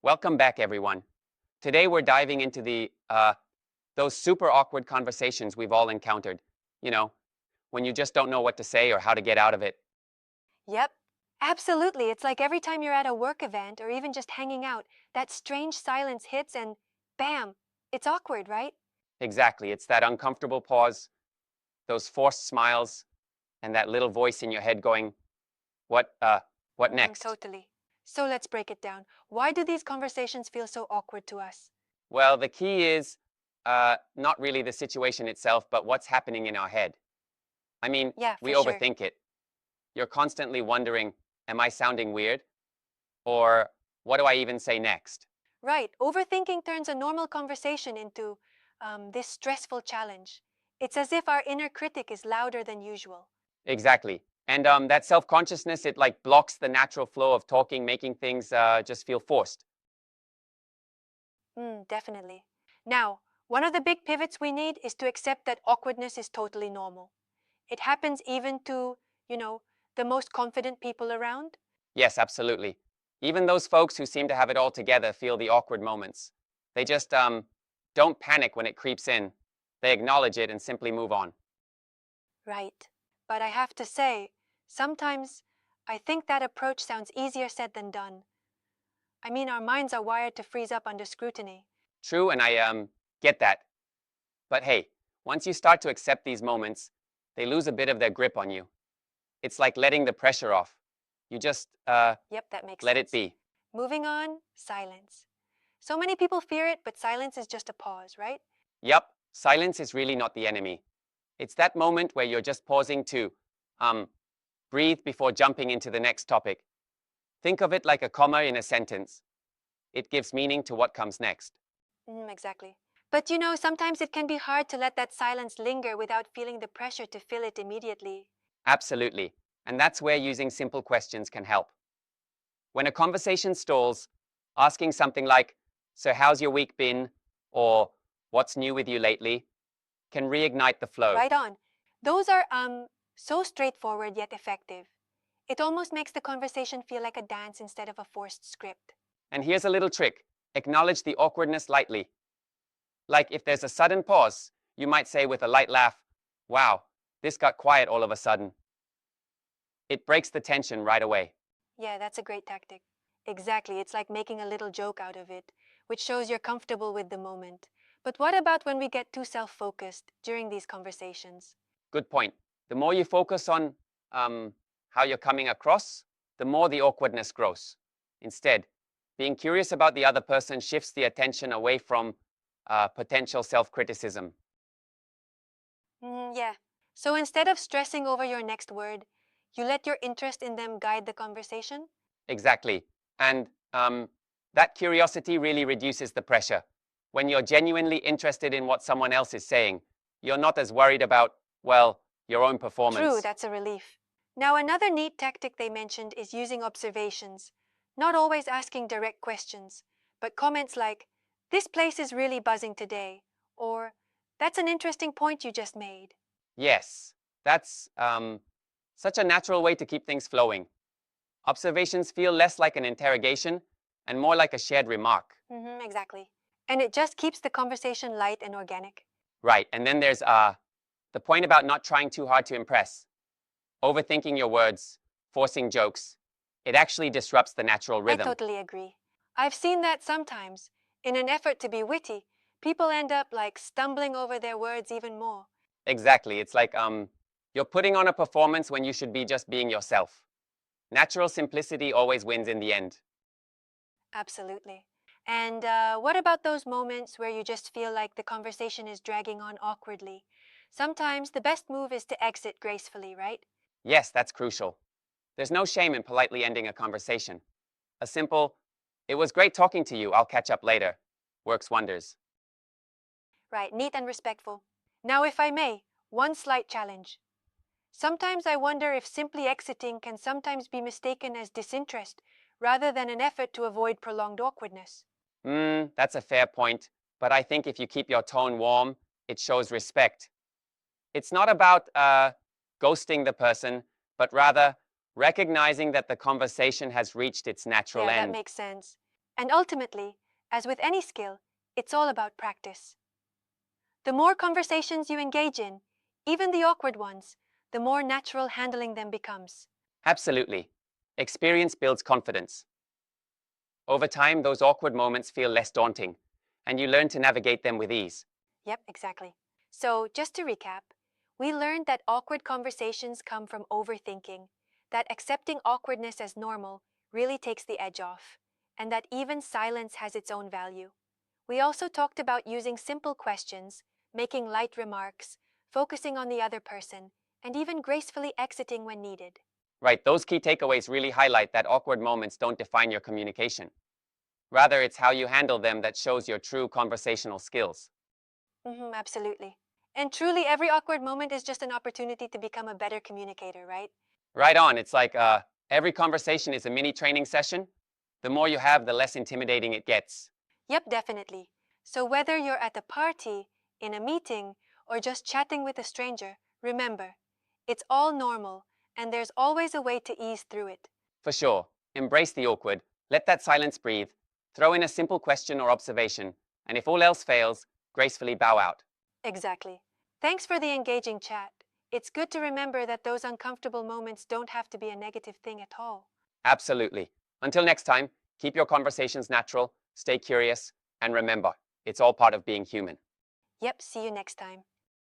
Welcome back, everyone. Today we're diving into those super awkward conversations we've all encountered. You know, when you just don't know what to say or how to get out of it. Yep, absolutely. It's like every time you're at a work event or even just hanging out, that strange silence hits and bam, it's awkward, right? Exactly. It's that uncomfortable pause, those forced smiles, and that little voice in your head going, what next? Totally. So let's break it down. Why do these conversations feel so awkward to us? Well, the key is not really the situation itself, but what's happening in our head. I mean, Yeah, we for sure. overthink it. You're constantly wondering, am I sounding weird? Or what do I even say next? Right. Overthinking turns a normal conversation into this stressful challenge. It's as if our inner critic is louder than usual. Exactly. And that self-consciousness, it like blocks the natural flow of talking, making things just feel forced. Definitely. Now, one of the big pivots we need is to accept that awkwardness is totally normal. It happens even to, you know, the most confident people around. Yes, absolutely. Even those folks who seem to have it all together feel the awkward moments. They just don't panic when it creeps in. They acknowledge it and simply move on. Right. But I have to say, sometimes I think that approach sounds easier said than done. I mean, our minds are wired to freeze up under scrutiny. True, and I get that. But hey, once you start to accept these moments, they lose a bit of their grip on you. It's like letting the pressure off. You just Yep, that makes let it sense. be. Moving on, silence. So many people fear it, but silence is just a pause, right? Yup, silence is really not the enemy. It's that moment where you're just pausing to um, breathe before jumping into the next topic. Think of it like a comma in a sentence. It gives meaning to what comes next. Exactly. But sometimes it can be hard to let that silence linger without feeling the pressure to fill it immediately. Absolutely. And that's where using simple questions can help. When a conversation stalls, asking something like, "So, how's your week been?" or "What's new with you lately?" can reignite the flow. Right on. Those are so straightforward yet effective. It almost makes the conversation feel like a dance instead of a forced script. And here's a little trick: acknowledge the awkwardness lightly. Like if there's a sudden pause, you might say with a light laugh, "Wow, this got quiet all of a sudden." It breaks the tension right away. Yeah, that's a great tactic. Exactly. It's like making a little joke out of it, which shows you're comfortable with the moment. But what about when we get too self-focused during these conversations? Good point. The more you focus on um, how you're coming across, the more the awkwardness grows. Instead, being curious about the other person shifts the attention away from potential self criticism. Yeah. So instead of stressing over your next word, you let your interest in them guide the conversation? Exactly. And that curiosity really reduces the pressure. When you're genuinely interested in what someone else is saying, you're not as worried about, well, your own True, performance. that's a relief. Now, another neat tactic they mentioned is using observations, not always asking direct questions, but comments like, "This place is really buzzing today," or "That's an interesting point you just made." Yes, that's such a natural way to keep things flowing. Observations feel less like an interrogation and more like a shared remark. Exactly. And it just keeps the conversation light and organic. Right, and then there's the point about not trying too hard to impress, overthinking your words, forcing jokes. It actually disrupts the natural I rhythm. totally agree. I've seen that sometimes. In an effort to be witty, people end up like stumbling over their words even more. Exactly, it's like you're putting on a performance when you should be just being yourself. Natural simplicity always wins in the end. Absolutely. And what about those moments where you just feel like the conversation is dragging on awkwardly? Sometimes the best move is to exit gracefully, right? Yes, that's crucial. There's no shame in politely ending a conversation. A simple, "It was great talking to you, I'll catch up later," works wonders. Right, neat and respectful. Now, if I may, one slight challenge. Sometimes I wonder if simply exiting can sometimes be mistaken as disinterest rather than an effort to avoid prolonged awkwardness. That's a fair point, but I think if you keep your tone warm, it shows respect. It's not about ghosting the person, but rather recognizing that the conversation has reached its natural Yeah, that end. makes sense. And ultimately, as with any skill, it's all about practice. The more conversations you engage in, even the awkward ones, the more natural handling them becomes. Absolutely. Experience builds confidence. Over time, those awkward moments feel less daunting, and you learn to navigate them with ease. Yep, exactly. So, just to recap, we learned that awkward conversations come from overthinking, that accepting awkwardness as normal really takes the edge off, and that even silence has its own value. We also talked about using simple questions, making light remarks, focusing on the other person, and even gracefully exiting when needed. Right, those key takeaways really highlight that awkward moments don't define your communication. Rather, it's how you handle them that shows your true conversational skills. Absolutely. And truly, every awkward moment is just an opportunity to become a better communicator, right? Right on, it's like every conversation is a mini training session. The more you have, the less intimidating it gets. Yep, definitely. So whether you're at a party, in a meeting, or just chatting with a stranger, remember, it's all normal, and there's always a way to ease through it. For sure, embrace the awkward, let that silence breathe, throw in a simple question or observation, and if all else fails, gracefully bow out. Exactly. Thanks for the engaging chat. It's good to remember that those uncomfortable moments don't have to be a negative thing at all. Absolutely. Until next time, keep your conversations natural, stay curious, and remember, it's all part of being human. Yep, see you next time.